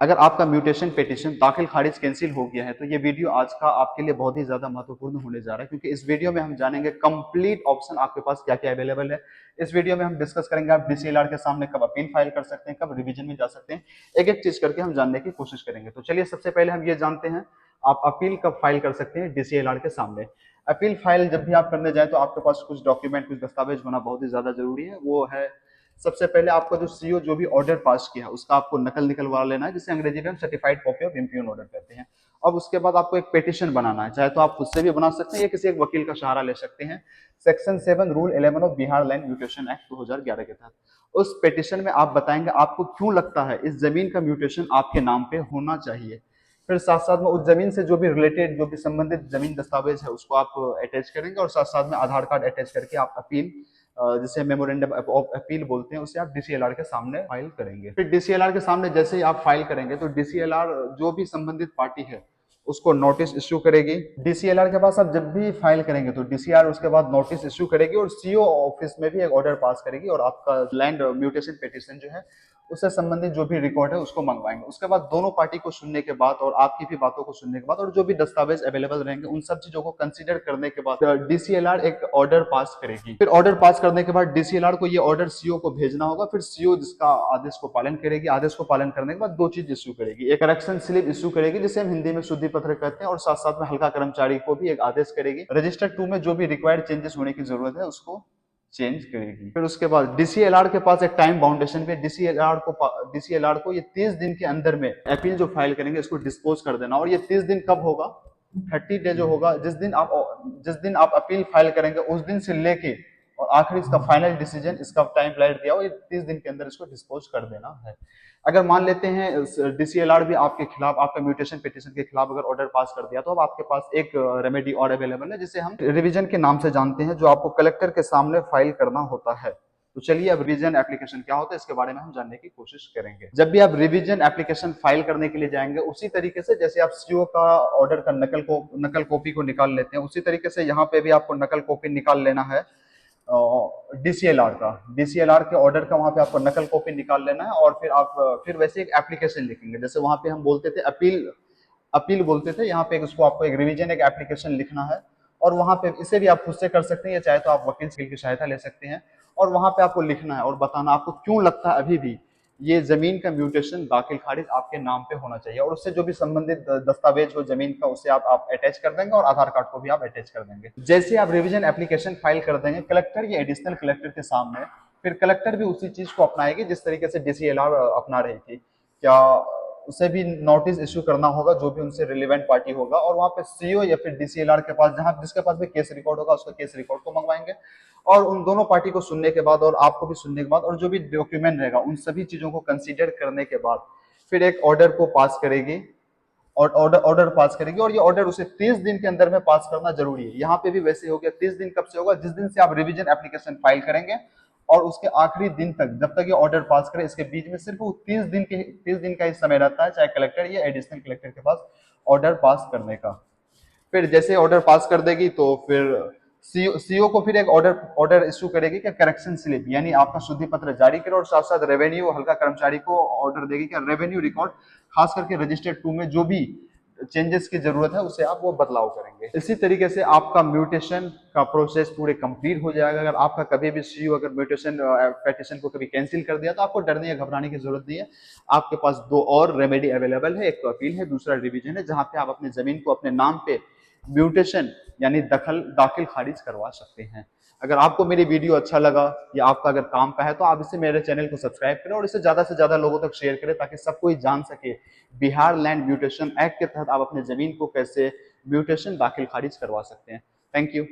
अगर आपका mutation petition दाखिल खारिज कैंसिल हो गया है तो ये वीडियो आज का आपके लिए बहुत ही ज्यादा महत्वपूर्ण होने जा रहा है, क्योंकि इस वीडियो में हम जानेंगे कंप्लीट ऑप्शन आपके पास क्या क्या अवेलेबल है। इस वीडियो में हम डिस्कस करेंगे आप डीसीएलआर के सामने कब अपील फाइल कर सकते हैं, कब रिवीजन में जा सकते हैं। एक एक चीज करके हम जानने की कोशिश करेंगे। तो चलिए सबसे पहले हम ये जानते हैं आप अपील कब फाइल कर सकते हैं डीसीएलआर के सामने। अपील फाइल जब भी आप करने जाए तो आपके पास कुछ डॉक्यूमेंट, कुछ दस्तावेज होना बहुत ही ज्यादा जरूरी है। वो है सबसे पहले आपका जो सीओ जो भी ऑर्डर पास किया है उसका आपको नकल निकलवा लेना है, जिसे अंग्रेजी में हम certified copy of impugn order कहते हैं। अब उसके बाद आपको एक पिटीशन बनाना है, चाहे तो आप खुद से भी बना सकते हैं या किसी एक वकील का सहारा ले सकते हैं। Section 7 rule 11 of Bihar land mutation act 2011 के तहत उस पिटीशन में आप बताएंगे आपको क्यों लगता है इस जमीन का म्यूटेशन आपके नाम पे होना चाहिए। फिर साथ साथ में उस जमीन से जो भी रिलेटेड, जो भी संबंधित जमीन दस्तावेज है उसको आप अटैच करेंगे, और साथ साथ में आधार कार्ड अटैच करके आप अपील, जिसे मेमोरेंडम ऑफ अपील बोलते हैं, उसे आप डीसीएलआर के सामने फाइल करेंगे। फिर डीसीएलआर के सामने जैसे ही आप फाइल करेंगे तो डीसीएलआर जो भी संबंधित पार्टी है उसको नोटिस इश्यू करेगी। डीसीएलआर के पास आप जब भी फाइल करेंगे तो डीसीआर उसके बाद नोटिस इश्यू करेगी और सीओ ऑफिस में भी एक ऑर्डर पास करेगी, और आपका लैंड म्यूटेशन पिटीशन जो है उससे संबंधित जो भी रिकॉर्ड है उसको मंगवाएंगे। उसके बाद दोनों पार्टी को सुनने के बाद और आपकी भी बातों को सुनने के बाद और जो भी दस्तावेज अवेलेबल रहेंगे उन सब चीजों को कंसीडर करने के बाद डीसीएलआर एक ऑर्डर पास करेगी। फिर ऑर्डर पास करने के बाद डीसीएलआर को ये ऑर्डर सीओ को भेजना होगा। फिर सीओ जिसका आदेश को पालन करेगी, आदेश को पालन करने के बाद दो चीज इश्यू करेगी, एक करेक्शन स्लिप इश्यू करेगी जिसे हम हिंदी में शुद्धि पत्र कहते हैं, और साथ साथ में हल्का कर्मचारी को भी एक आदेश करेगी। रजिस्टर 2 में जो भी रिक्वायर्ड चेंजेस होने की जरूरत है उसको चेंज करेगी। फिर उसके बाद डीसीएलआर के पास एक टाइम बाउंडेशन पे डीसीएलआर को ये 30 दिन के अंदर में अपील जो फाइल करेंगे इसको डिस्पोज कर देना। और ये 30 दिन कब होगा? 30 डे जो होगा जिस दिन आप अपील फाइल करेंगे उस दिन से लेके और आखिरी इसका फाइनल डिसीजन, इसका टाइम पीरियड दिया हो, ये 30 दिन के अंदर इसको डिस्पोज कर देना है। अगर मान लेते हैं डीसीएलआर भी आपके खिलाफ, आपका म्यूटेशन पिटीशन के खिलाफ अगर ऑर्डर पास कर दिया तो अब आपके पास एक रेमेडी और अवेलेबल है जिसे हम रिवीजन के नाम से जानते हैं, जो आपको कलेक्टर के सामने फाइल करना होता है। तो चलिए अब रिवीजन एप्लीकेशन क्या होता है इसके बारे में हम जानने की कोशिश करेंगे। जब भी आप रिवीजन एप्लीकेशन फाइल करने के लिए जाएंगे उसी तरीके से जैसे आप सीओ का ऑर्डर का नकल कॉपी को निकाल लेते हैं, उसी तरीके से यहाँ पे भी आपको नकल कॉपी निकाल लेना है डीसीएलआर के ऑर्डर का। वहां पे आपको नकल कॉपी निकाल लेना है और फिर आप फिर वैसे एक एप्लीकेशन लिखेंगे, जैसे वहां पे हम बोलते थे अपील, अपील बोलते थे, यहाँ पे उसको आपको एक रिवीजन एक एप्लीकेशन लिखना है। और वहां पे इसे भी आप खुद से कर सकते हैं या चाहे तो आप वकील की सहायता ले सकते हैं। और वहां पे आपको लिखना है और बताना आपको क्यों लगता है अभी भी ये जमीन का म्यूटेशन दाखिल खारिज आपके नाम पे होना चाहिए, और उससे जो भी संबंधित दस्तावेज हो जमीन का उसे आप अटैच कर देंगे और आधार कार्ड को भी आप अटैच कर देंगे। जैसे आप रिवीजन एप्लीकेशन फाइल कर देंगे कलेक्टर या एडिशनल कलेक्टर के सामने, फिर कलेक्टर भी उसी चीज को अपनाएगी जिस तरीके से डीसीएलआर अपना रही थी। क्या उसे भी नोटिस इश्यू करना होगा जो भी उनसे रिलेवेंट पार्टी होगा, और वहां पे सीओ या फिर डीसीएलआर के पास जहां जिसके पास भी केस रिकॉर्ड होगा उसका केस रिकॉर्ड को मंगवाएंगे। और उन दोनों पार्टी को सुनने के बाद और आपको भी सुनने के बाद और जो भी डॉक्यूमेंट रहेगा उन सभी चीजों को कंसीडर करने के बाद फिर एक ऑर्डर को पास करेगी, और ऑर्डर पास करेगी। और ये ऑर्डर उसे 30 दिन के अंदर में पास करना जरूरी है। यहाँ पे भी वैसे हो गया, 30 दिन कब से होगा? जिस दिन से आप रिवीजन एप्लीकेशन फाइल करेंगे और उसके आखिरी दिन तक, जब तक ये ऑर्डर पास करे, इसके बीच में सिर्फ वो 30 दिन का ही समय रहता है, चाहे कलेक्टर या एडिशनल कलेक्टर के पास ऑर्डर पास करने का। फिर जैसे ऑर्डर पास कर देगी तो फिर सीओ को फिर एक ऑर्डर इश्यू करेगी कि करेक्शन स्लिप यानी आपका शुद्धि पत्र जारी करे, और साथ साथ रेवेन्यू हल्का कर्मचारी को ऑर्डर देगी कि रेवेन्यू रिकॉर्ड खास करके रजिस्टर 2 में जो भी चेंजेस की जरूरत है उसे आप वो बदलाव करेंगे। इसी तरीके से आपका म्यूटेशन का प्रोसेस पूरे कंप्लीट हो जाएगा। अगर आपका कभी भी सीओ अगर म्यूटेशन पेटिशन को कभी कैंसिल कर दिया तो आपको डरने या घबराने की जरूरत नहीं है। आपके पास दो और रेमेडी अवेलेबल है, एक तो अपील है, दूसरा रिवीजन है, जहां पे आप अपनी जमीन को अपने नाम पे म्यूटेशन यानी दाखिल खारिज करवा सकते हैं। अगर आपको मेरी वीडियो अच्छा लगा या आपका अगर काम का है तो आप इसे मेरे चैनल को सब्सक्राइब करें और इसे ज्यादा से ज्यादा लोगों तक शेयर करें, ताकि सब कोई जान सके बिहार लैंड म्यूटेशन एक्ट के तहत आप अपने जमीन को कैसे म्यूटेशन दाखिल खारिज करवा सकते हैं। Thank you.